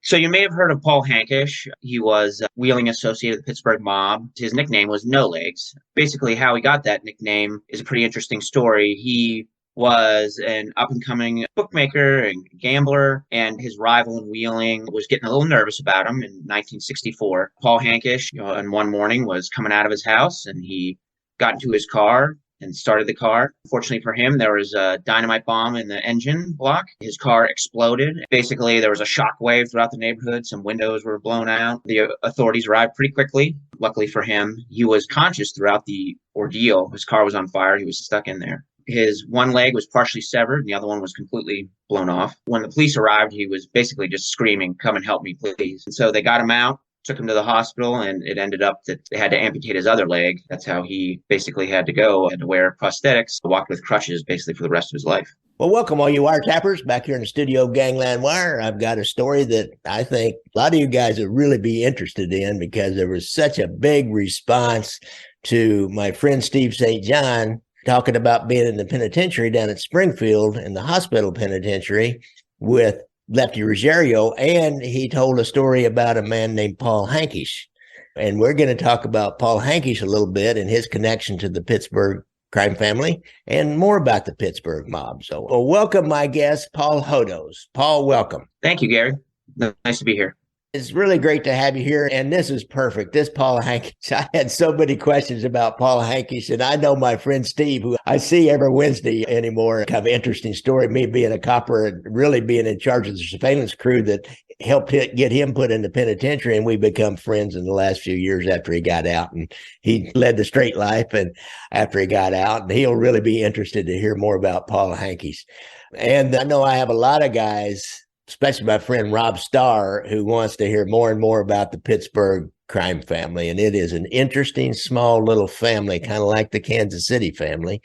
So you may have heard of Paul Hankish. He was wheeling associate of the Pittsburgh mob. His nickname was No Legs. Basically, how he got that nickname is a pretty interesting story. He was an up-and-coming bookmaker and gambler, and his rival in wheeling was getting a little nervous about him in 1964. Paul Hankish, on one morning was coming out of his house, and he got into his car and started the car. Fortunately for him, there was a dynamite bomb in the engine block. His car exploded. Basically, there was a shockwave throughout the neighborhood. Some windows were blown out. The authorities arrived pretty quickly. Luckily for him, he was conscious throughout the ordeal. His car was on fire. He was stuck in there. His one leg was partially severed, and the other one was completely blown off. When the police arrived, he was basically just screaming, "Come and help me, please." And so they got him out, took him to the hospital, and it ended up that they had to amputate his other leg. That's how he basically had to go, had to wear prosthetics, walked with crutches basically for the rest of his life. Well, welcome all you wiretappers back here in the studio of Gangland Wire. I've got a story that I think a lot of you guys would really be interested in because there was such a big response to my friend Steve St. John talking about being in the penitentiary down at Springfield in the hospital penitentiary with Lefty Ruggiero, and he told a story about a man named Paul Hankish. And we're going to talk about Paul Hankish a little bit and his connection to the Pittsburgh crime family and more about the Pittsburgh mob. So welcome my guest, Paul Hodos. Paul, welcome. Thank you, Gary. Nice to be here. It's really great to have you here, and this is perfect. This Paul Hankish, I had so many questions about Paul Hankish, and I know my friend Steve, who I see every Wednesday anymore, kind of interesting story, me being a copper and really being in charge of the surveillance crew that helped get him put in the penitentiary, and we become friends in the last few years after he got out, and he led the straight life and after he got out, and he'll really be interested to hear more about Paul Hankish. And I know I have a lot of guys, especially my friend Rob Starr, who wants to hear more and more about the Pittsburgh crime family. And it is an interesting, small little family, kind of like the Kansas City family.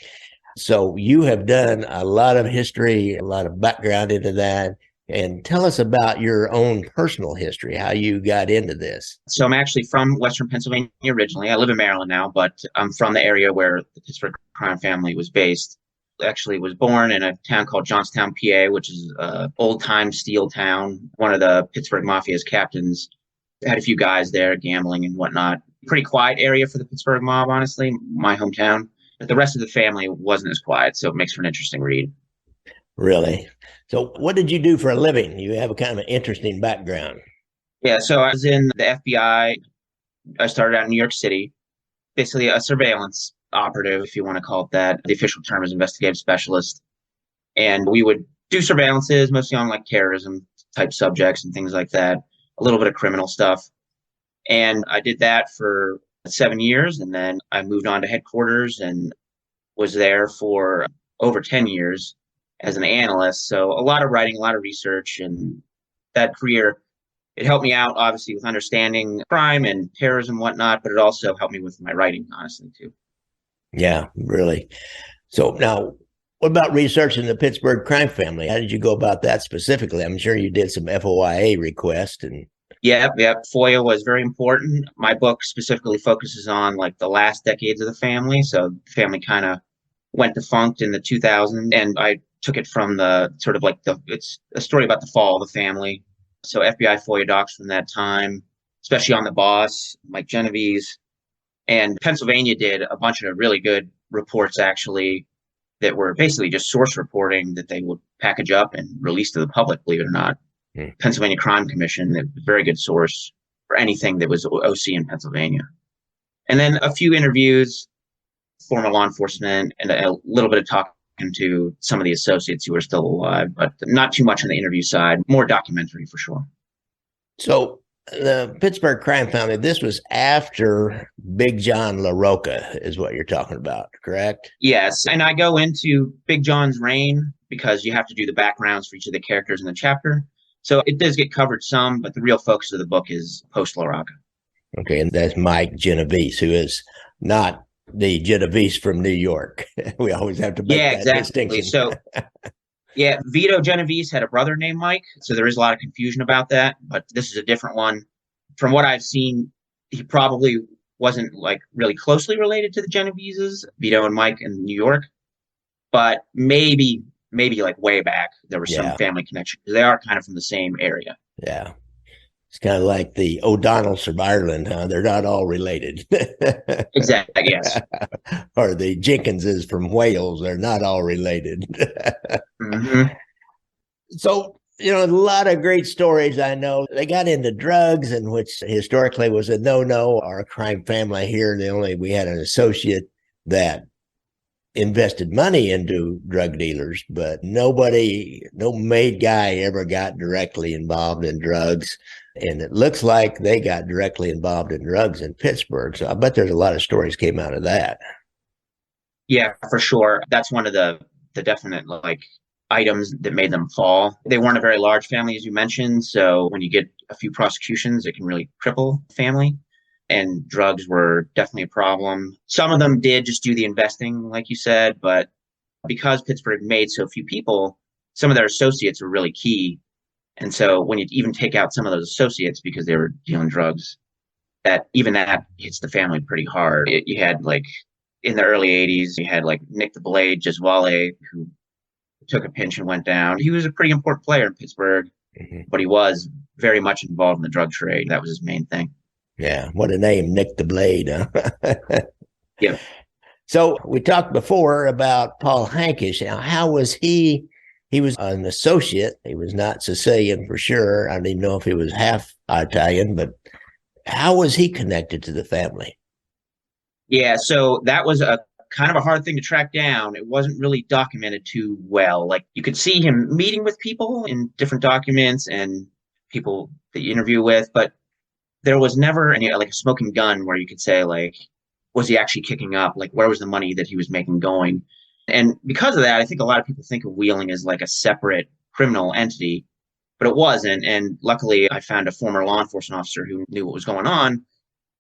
So you have done a lot of history, a lot of background into that. And tell us about your own personal history, how you got into this. So I'm actually from Western Pennsylvania originally. I live in Maryland now, but I'm from the area where the Pittsburgh crime family was based. Actually was born in a town called Johnstown, PA, which is an old-time steel town. One of the Pittsburgh Mafia's captains had a few guys there gambling and whatnot. Pretty quiet area for the Pittsburgh mob, honestly, my hometown. But the rest of the family wasn't as quiet, so it makes for an interesting read. Really? So what did you do for a living? You have a kind of an interesting background. Yeah, so I was in the FBI. I started out in New York City, basically a surveillance operative, if you want to call it that. The official term is investigative specialist. And we would do surveillances, mostly on like terrorism type subjects and things like that, a little bit of criminal stuff. And I did that for 7 years. And then I moved on to headquarters and was there for over 10 years as an analyst. So a lot of writing, a lot of research, and that career, it helped me out, obviously, with understanding crime and terrorism and whatnot, but it also helped me with my writing, honestly, too. Yeah, really. So now, what about researching the Pittsburgh crime family? How did you go about that specifically? I'm sure you did some FOIA requests and. Yeah. FOIA was very important. My book specifically focuses on like the last decades of the family. So the family kind of went defunct in the 2000s, and I took it from the sort of like it's a story about the fall of the family. So FBI FOIA docs from that time, especially on the boss, Mike Genovese. And Pennsylvania did a bunch of really good reports, actually, that were basically just source reporting that they would package up and release to the public, believe it or not. Pennsylvania Crime Commission, a very good source for anything that was OC in Pennsylvania. And then a few interviews, former law enforcement, and a little bit of talking to some of the associates who are still alive, but not too much on the interview side, more documentary for sure. So the Pittsburgh crime family, this was after Big John LaRocca is what you're talking about, correct? Yes. And I go into Big John's reign because you have to do the backgrounds for each of the characters in the chapter. So it does get covered some, but the real focus of the book is post LaRocca. Okay. And that's Mike Genovese, who is not the Genovese from New York. We always have to make that distinction. So yeah, Vito Genovese had a brother named Mike, so there is a lot of confusion about that, but this is a different one. From what I've seen, he probably wasn't like really closely related to the Genoveses, Vito and Mike in New York, but maybe like way back, there was some family connection. They are kind of from the same area. Yeah. It's kind of like the O'Donnells from Ireland, huh? They're not all related. Exactly. Yes. Or the Jenkinses from Wales, they're not all related. Hmm. So, a lot of great stories. I know they got into drugs, and which historically was a no-no. Our crime family here, we had an associate that invested money into drug dealers, but no made guy ever got directly involved in drugs. And it looks like they got directly involved in drugs in Pittsburgh. So I bet there's a lot of stories came out of that. Yeah, for sure. That's one of the definite like items that made them fall. They weren't a very large family, as you mentioned. So when you get a few prosecutions, it can really cripple a family. And drugs were definitely a problem. Some of them did just do the investing, like you said, but because Pittsburgh made so few people, some of their associates were really key. And so when you even take out some of those associates because they were dealing drugs, that hits the family pretty hard. You had like in the early 80s, you had like Nick the Blade Giswale, who took a pinch and went down. He was a pretty important player in Pittsburgh, Mhm. but he was very much involved in the drug trade. That was his main thing. Yeah, what a name, Nick the Blade. Huh? Yeah. So we talked before about Paul Hankish. Now, how was he? He was an associate. He was not Sicilian for sure. I don't even know if he was half Italian, but how was he connected to the family? Yeah. So that was a kind of a hard thing to track down. It wasn't really documented too well. Like you could see him meeting with people in different documents and people that you interview with, but there was never any like a smoking gun where you could say like, was he actually kicking up? Like where was the money that he was making going? And because of that, I think a lot of people think of Wheeling as like a separate criminal entity, but it wasn't. And luckily, I found a former law enforcement officer who knew what was going on.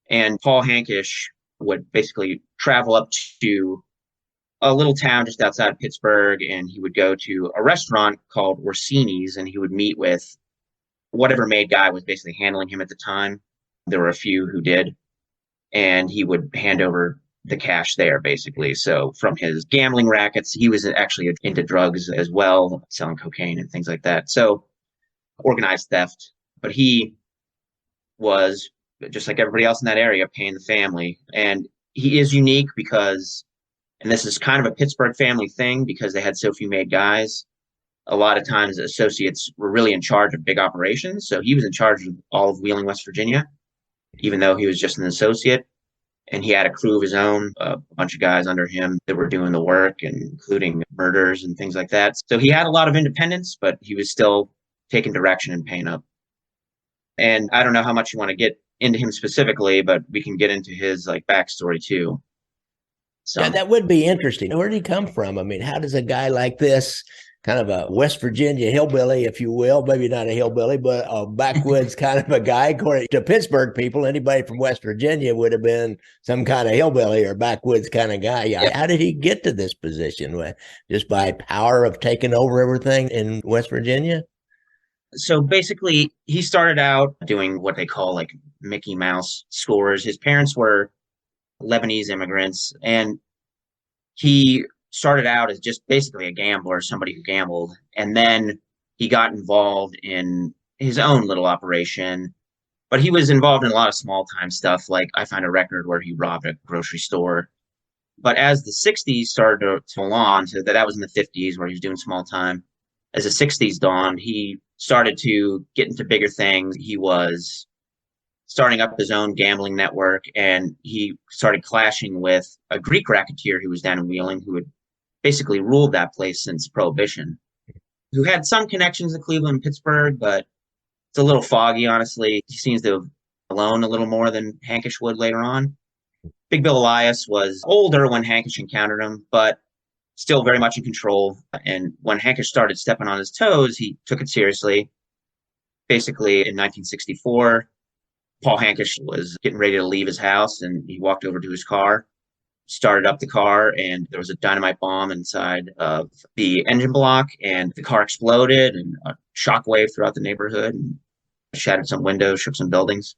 And Paul Hankish would basically travel up to a little town just outside of Pittsburgh, and he would go to a restaurant called Orsini's, and he would meet with whatever made guy was basically handling him at the time. There were a few who did, and he would hand over the cash there basically. So from his gambling rackets, he was actually into drugs as well, selling cocaine and things like that. So organized theft, but he was just like everybody else in that area paying the family. And he is unique because, and this is kind of a Pittsburgh family thing because they had so few made guys. A lot of times associates were really in charge of big operations. So he was in charge of all of Wheeling, West Virginia, even though he was just an associate. And he had a crew of his own, a bunch of guys under him that were doing the work, and including murders and things like that. So he had a lot of independence, but he was still taking direction and paying up. And I don't know how much you want to get into him specifically, but we can get into his like backstory too. Yeah, Some. that would be interesting. Where did he come from? I mean, how does a guy like this, kind of a West Virginia hillbilly, if you will, maybe not a hillbilly, but a backwoods kind of a guy, according to Pittsburgh people, anybody from West Virginia would have been some kind of hillbilly or backwoods kind of guy. Yeah. Yeah. How did he get to this position? Just by power of taking over everything in West Virginia? So basically, he started out doing what they call like Mickey Mouse scores. His parents were Lebanese immigrants, and he started out as just basically a gambler, somebody who gambled, and then he got involved in his own little operation. But he was involved in a lot of small time stuff. Like I found a record where he robbed a grocery store. But as the 60s started to roll on, so that was in the 50s where he was doing small time. As the 60s dawned, he started to get into bigger things. He was starting up his own gambling network, and he started clashing with a Greek racketeer who was down in Wheeling, who had basically ruled that place since Prohibition, who had some connections to Cleveland and Pittsburgh, but it's a little foggy, honestly. He seems to have alone a little more than Hankish would later on. Big Bill Elias was older when Hankish encountered him, but still very much in control. And when Hankish started stepping on his toes, he took it seriously. Basically, in 1964, Paul Hankish was getting ready to leave his house, and he walked over to his car, started up the car, and there was a dynamite bomb inside of the engine block, and the car exploded, and a shockwave throughout the neighborhood, and shattered some windows, shook some buildings.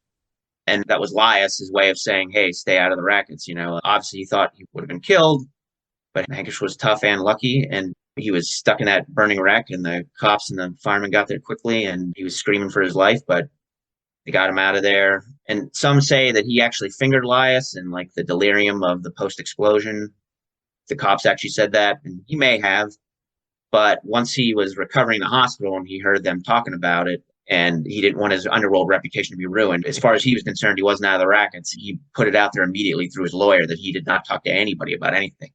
And that was Lias's way of saying, hey, stay out of the rackets. Obviously he thought he would have been killed, but Hankish was tough and lucky, and he was stuck in that burning wreck, and the cops and the firemen got there quickly, and he was screaming for his life, but They got him out of there. And some say that he actually fingered Elias in like the delirium of the post explosion. The cops actually said that, and he may have. But once he was recovering in the hospital and he heard them talking about it, and he didn't want his underworld reputation to be ruined, as far as he was concerned, he wasn't out of the rackets. He put it out there immediately through his lawyer that he did not talk to anybody about anything.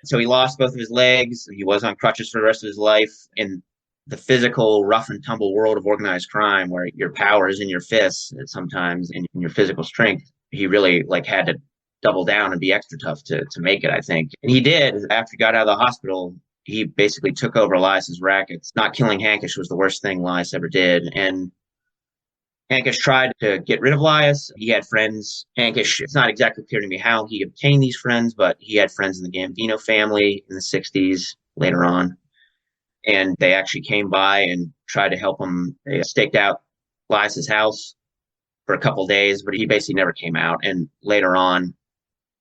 So he lost both of his legs. He was on crutches for the rest of his life. In the physical, rough and tumble world of organized crime, where your power is in your fists sometimes and in your physical strength, he really like had to double down and be extra tough to make it, I think. And he did. After he got out of the hospital, he basically took over Elias's rackets. Not killing Hankish was the worst thing Elias ever did. And Hankish tried to get rid of Elias. He had friends. Hankish, it's not exactly clear to me how he obtained these friends, but he had friends in the Gambino family in the 60s later on. And they actually came by and tried to help him. They staked out Elias's house for a couple of days, but he basically never came out. And later on,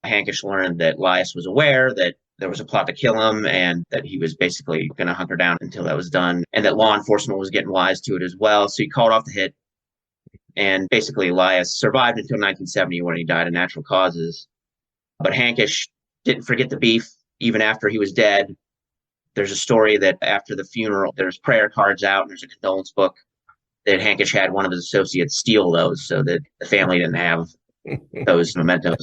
Hankish learned that Elias was aware that there was a plot to kill him and that he was basically going to hunker down until that was done, and that law enforcement was getting wise to it as well. So he called off the hit. And basically, Elias survived until 1970 when he died of natural causes. But Hankish didn't forget the beef even after he was dead. There's a story that after the funeral, there's prayer cards out and there's a condolence book that Hankish had one of his associates steal those so that the family didn't have those mementos.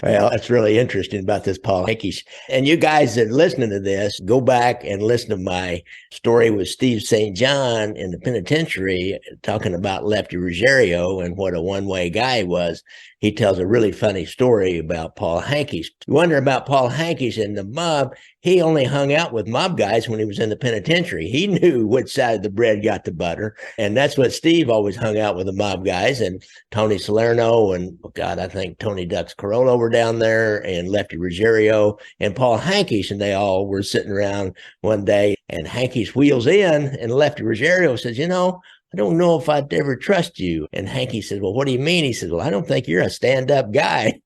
Well, that's really interesting about this Paul Hankish. And you guys that are listening to this, go back and listen to my story with Steve St. John in the penitentiary, talking about Lefty Ruggiero and what a one-way guy he was. He tells a really funny story about Paul Hankish. You wonder about Paul Hankish and the mob. He only hung out with mob guys when he was in the penitentiary. He knew which side of the bread got the butter. And that's what Steve always hung out with, the mob guys. And Tony Salerno and, oh God, I think Tony Ducks Carollo were down there, and Lefty Ruggiero and Paul Hankish. And they all were sitting around one day, and Hankish wheels in, and Lefty Ruggiero says, you know, I don't know if I'd ever trust you. And Hanky says, well, what do you mean? He says, well, I don't think you're a stand-up guy.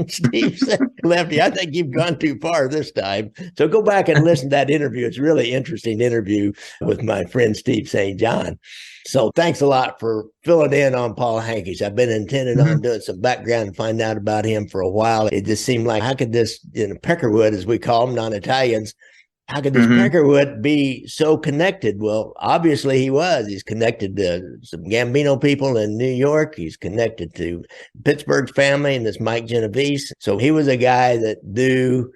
Steve said, Lefty, I think you've gone too far this time. So go back and listen to that interview. It's a really interesting interview with my friend Steve St. John. So thanks a lot for filling in on Paul Hankish. I've been intending on doing some background and find out about him for a while. It just seemed like, how could this, Peckerwood, as we call them, non-Italians, how could this Peckerwood be so connected? Well, obviously he was. He's connected to some Gambino people in New York. He's connected to Pittsburgh's family and this Mike Genovese. So he was a guy that knew,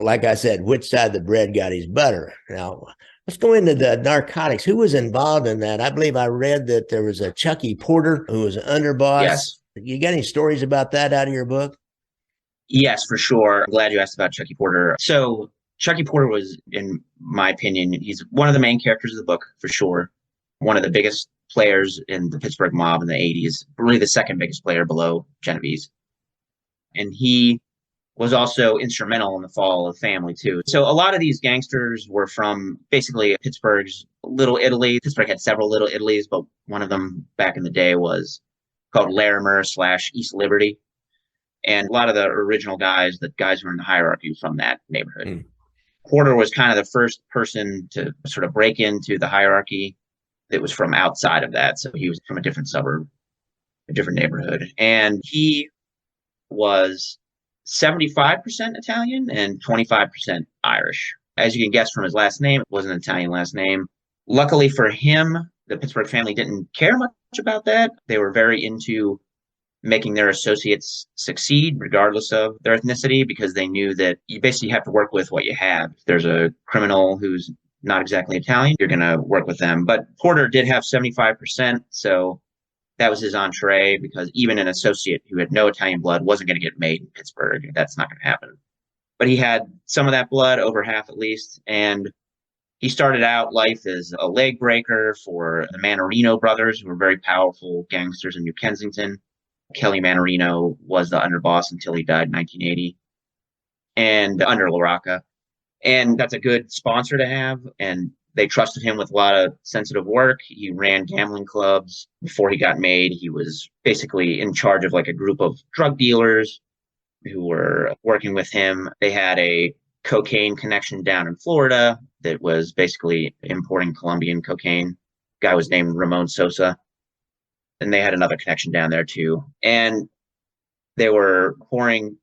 like I said, which side of the bread got his butter. Now, let's go into the narcotics. Who was involved in that? I believe I read that there was a Chucky Porter who was an underboss. Yes. You got any stories about that out of your book? Yes, for sure. I'm glad you asked about Chucky Porter. So Chucky Porter was, in my opinion, he's one of the main characters of the book, for sure. One of the biggest players in the Pittsburgh mob in the 80s, really the second biggest player below Genovese. And he was also instrumental in the fall of the family, too. So a lot of these gangsters were from basically Pittsburgh's Little Italy. Pittsburgh had several Little Italys, but one of them back in the day was called Larimer / East Liberty. And a lot of the original guys, the guys who were in the hierarchy from that neighborhood. Porter was kind of the first person to sort of break into the hierarchy that was from outside of that. So he was from a different suburb, a different neighborhood. And he was 75% Italian and 25% Irish. As you can guess from his last name, it was an Italian last name. Luckily for him, the Pittsburgh family didn't care much about that. They were very into making their associates succeed regardless of their ethnicity, because they knew that you basically have to work with what you have. If there's a criminal who's not exactly Italian, you're going to work with them. But Porter did have 75%, so that was his entree, because even an associate who had no Italian blood wasn't going to get made in Pittsburgh. That's not going to happen. But he had some of that blood, over half at least, and he started out life as a leg breaker for the Manorino brothers, who were very powerful gangsters in New Kensington. Kelly Manorino was the underboss until he died in 1980, and under La Rocca. And that's a good sponsor to have. And they trusted him with a lot of sensitive work. He ran gambling clubs. Before he got made, he was basically in charge of like a group of drug dealers who were working with him. They had a cocaine connection down in Florida that was basically importing Colombian cocaine. Guy was named Ramon Sosa. and they had another connection down there too. And they were pouring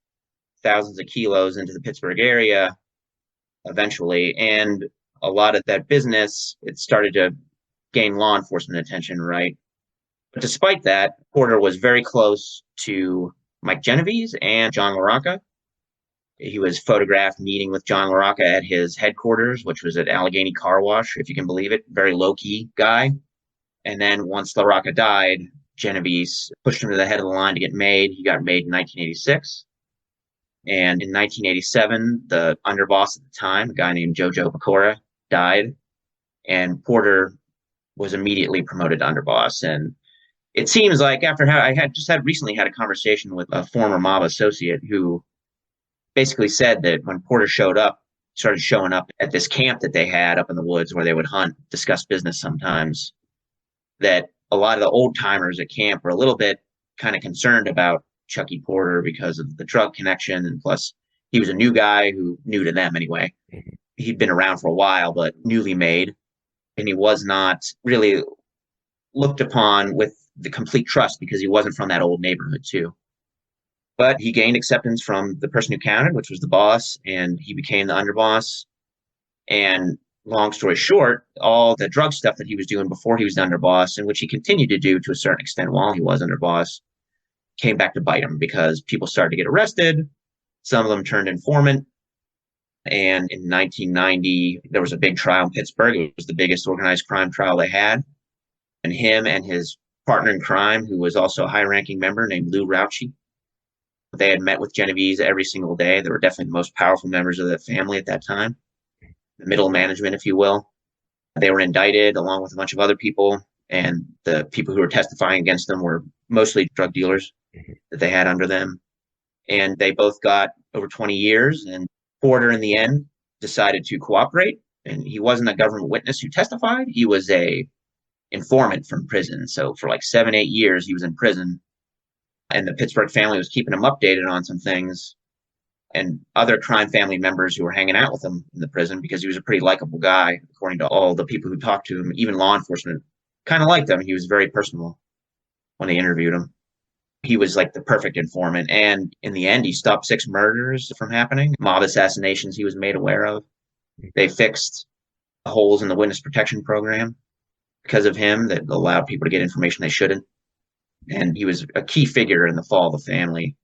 thousands of kilos into the Pittsburgh area eventually. And a lot of that business, it started to gain law enforcement attention, right? But despite that, Porter was very close to Mike Genovese and John LaRocca. He was photographed meeting with John LaRocca at his headquarters, which was at Allegheny Car Wash, if you can believe it. Very low key guy. And then once LaRocca died, Genovese pushed him to the head of the line to get made. He got made in 1986. And in 1987, the underboss at the time, a guy named Jojo Pecora, died. And Porter was immediately promoted to underboss. And it seems like after I had recently had a conversation with a former mob associate who basically said that when Porter started showing up at this camp that they had up in the woods where they would hunt, discuss business sometimes, that a lot of the old timers at camp were a little bit kind of concerned about Chucky Porter because of the drug connection. And plus, he was a new guy who new to them anyway. He'd been around for a while, but newly made. And he was not really looked upon with the complete trust because he wasn't from that old neighborhood too. But he gained acceptance from the person who counted, which was the boss, and he became the underboss. And long story short, all the drug stuff that he was doing before he was the underboss, and which he continued to do to a certain extent while he was underboss, came back to bite him because people started to get arrested. Some of them turned informant. And in 1990, there was a big trial in Pittsburgh. It was the biggest organized crime trial they had. And him and his partner in crime, who was also a high-ranking member named Lou Rauchi, they had met with Genovese every single day. They were definitely the most powerful members of the family at that time, the middle management, if you will. They were indicted along with a bunch of other people, and the people who were testifying against them were mostly drug dealers that they had under them. And they both got over 20 years, and Porter, in the end, decided to cooperate. And he wasn't a government witness who testified. He was a informant from prison. So for like 7-8 years, he was in prison. And the Pittsburgh family was keeping him updated on some things, and other crime family members who were hanging out with him in the prison because he was a pretty likable guy, according to all the people who talked to him. Even law enforcement kind of liked him. He was very personal when they interviewed him. He was like the perfect informant. And in the end, he stopped 6 murders from happening, mob assassinations he was made aware of. They fixed holes in the witness protection program because of him that allowed people to get information they shouldn't. And he was a key figure in the fall of the family,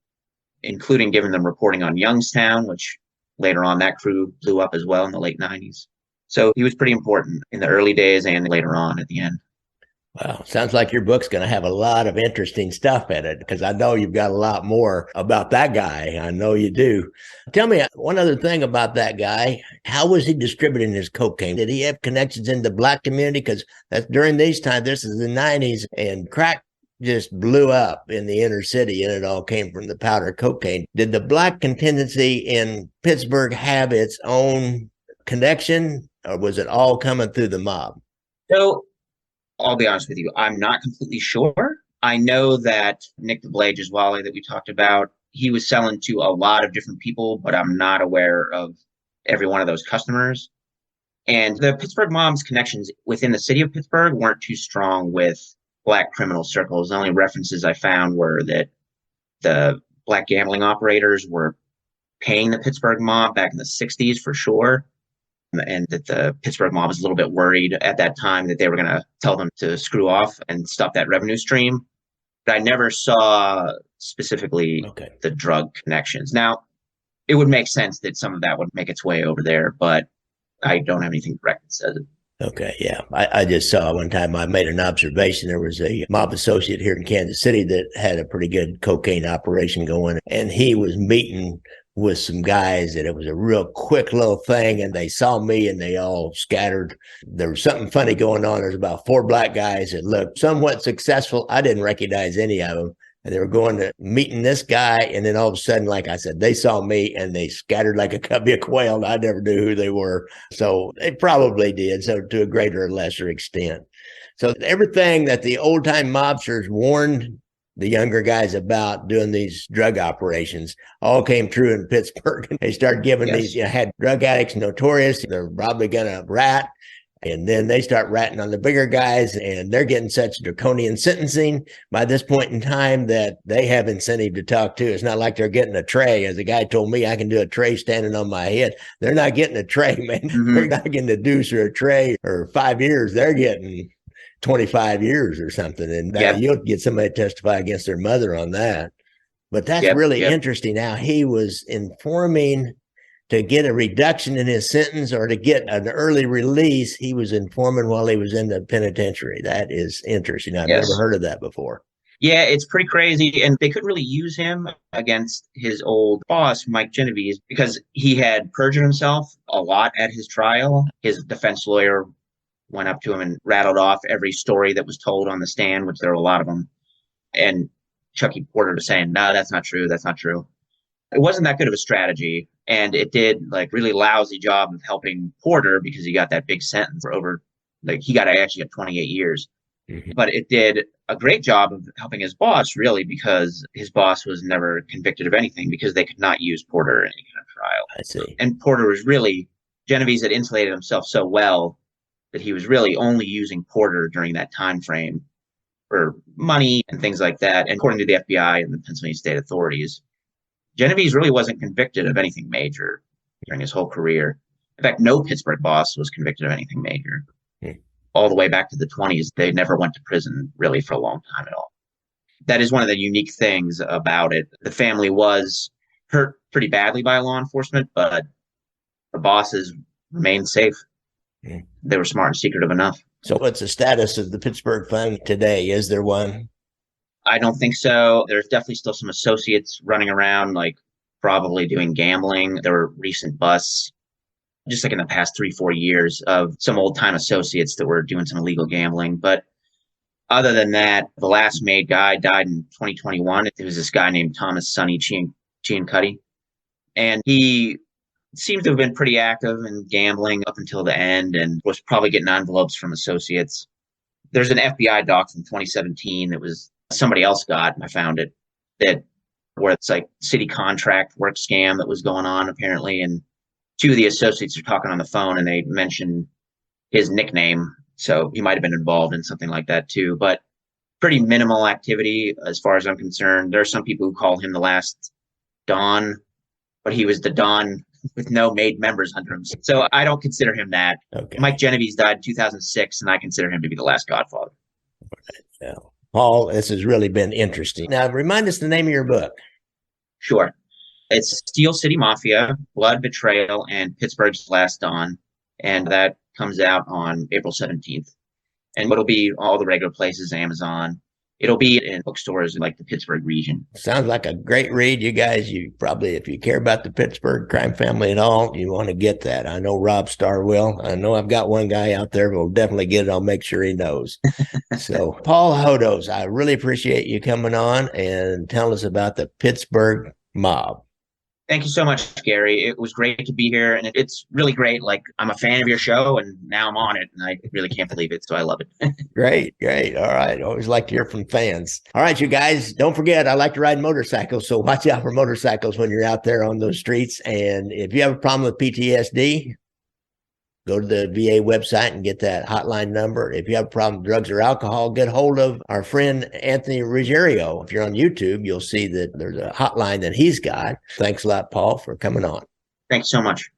including giving them reporting on Youngstown, which later on that crew blew up as well in the late 90s. So he was pretty important in the early days and later on at the end. Wow. Sounds like your book's going to have a lot of interesting stuff in it, because I know you've got a lot more about that guy. I know you do. Tell me one other thing about that guy. How was he distributing his cocaine? Did he have connections in the black community? Because that's during these times, this is the 90s, and crack just blew up in the inner city, and it all came from the powder cocaine. Did the black contingency in Pittsburgh have its own connection, or was it all coming through the mob? So I'll be honest with you, I'm not completely sure. I know that Nick the Blade Giswali that we talked about, he was selling to a lot of different people, but I'm not aware of every one of those customers. And the Pittsburgh mob's connections within the city of Pittsburgh weren't too strong with black criminal circles. The only references I found were that the black gambling operators were paying the Pittsburgh mob back in the 60s for sure. And that the Pittsburgh mob was a little bit worried at that time that they were going to tell them to screw off and stop that revenue stream. But I never saw specifically the drug connections. Now, it would make sense that some of that would make its way over there, but I don't have anything direct that says it. Okay, yeah. I just saw one time, I made an observation. There was a mob associate here in Kansas City that had a pretty good cocaine operation going, and he was meeting with some guys, and it was a real quick little thing, and they saw me and they all scattered. There was something funny going on. There's about 4 black guys that looked somewhat successful. I didn't recognize any of them. And they were going to meeting this guy, and then all of a sudden, like I said, they saw me and they scattered like a covey of quail. I never knew who they were. So they probably did, so to a greater or lesser extent. So everything that the old-time mobsters warned the younger guys about doing these drug operations all came true in Pittsburgh. They started giving these, had drug addicts notorious. They're probably going to rat. And then they start ratting on the bigger guys, and they're getting such draconian sentencing by this point in time that they have incentive to talk too. It's not like they're getting a tray. As a guy told me, I can do a tray standing on my head. They're not getting a tray, man. Mm-hmm. They're not getting a deuce or a tray or 5 years. They're getting 25 years or something. And you'll get somebody to testify against their mother on that. But that's really interesting. Now, he was informing to get a reduction in his sentence or to get an early release. He was informing while he was in the penitentiary. That is interesting. I've never heard of that before. Yeah, it's pretty crazy. And they couldn't really use him against his old boss, Mike Genovese, because he had perjured himself a lot at his trial. His defense lawyer went up to him and rattled off every story that was told on the stand, which there were a lot of them. And Chucky Porter was saying, no, that's not true. That's not true. It wasn't that good of a strategy. And it did really lousy job of helping Porter because he got that big sentence for over, he actually got 28 years. Mm-hmm. But it did a great job of helping his boss, really, because his boss was never convicted of anything because they could not use Porter in any kind of trial. I see. And Porter was Genovese had insulated himself so well that he was really only using Porter during that time frame for money and things like that. And according to the FBI and the Pennsylvania state authorities, Genovese really wasn't convicted of anything major during his whole career. In fact, no Pittsburgh boss was convicted of anything major. All the way back to the 20s, they never went to prison really for a long time at all. That is one of the unique things about it. The family was hurt pretty badly by law enforcement, but the bosses remained safe. They were smart and secretive enough. So what's the status of the Pittsburgh fund today? Is there one? I don't think so. There's definitely still some associates running around, probably doing gambling. There were recent busts, just in the past 3-4 years, of some old time associates that were doing some illegal gambling. But other than that, the last made guy died in 2021. It was this guy named Thomas Sonny Ciancuddy. And he seems to have been pretty active in gambling up until the end and was probably getting envelopes from associates. There's an FBI doc from 2017 that was somebody else got, and I found it, where it's city contract work scam that was going on apparently. And two of the associates are talking on the phone and they mention his nickname. So he might have been involved in something like that too, but pretty minimal activity as far as I'm concerned. There are some people who call him the last Don, but he was the Don with no made members under him. So I don't consider him that. Okay. Mike Genovese died in 2006 and I consider him to be the last Godfather. Yeah. Paul, this has really been interesting. Now, remind us the name of your book. Sure. It's Steel City Mafia, Blood, Betrayal, and Pittsburgh's Last Dawn. And that comes out on April 17th. And it'll be all the regular places, Amazon. It'll be in bookstores in the Pittsburgh region. Sounds like a great read. You guys, you probably, if you care about the Pittsburgh crime family at all, you want to get that. I know Rob Starr will. I know I've got one guy out there who will definitely get it. I'll make sure he knows. So, Paul Hodos, I really appreciate you coming on and telling us about the Pittsburgh mob. Thank you so much, Gary. It was great to be here, and it's really great. I'm a fan of your show, and now I'm on it, and I really can't believe it, so I love it. Great. All right. Always like to hear from fans. All right, you guys, don't forget, I like to ride motorcycles, so watch out for motorcycles when you're out there on those streets. And if you have a problem with PTSD, go to the VA website and get that hotline number. If you have a problem with drugs or alcohol, get hold of our friend Anthony Ruggiero. If you're on YouTube, you'll see that there's a hotline that he's got. Thanks a lot, Paul, for coming on. Thanks so much.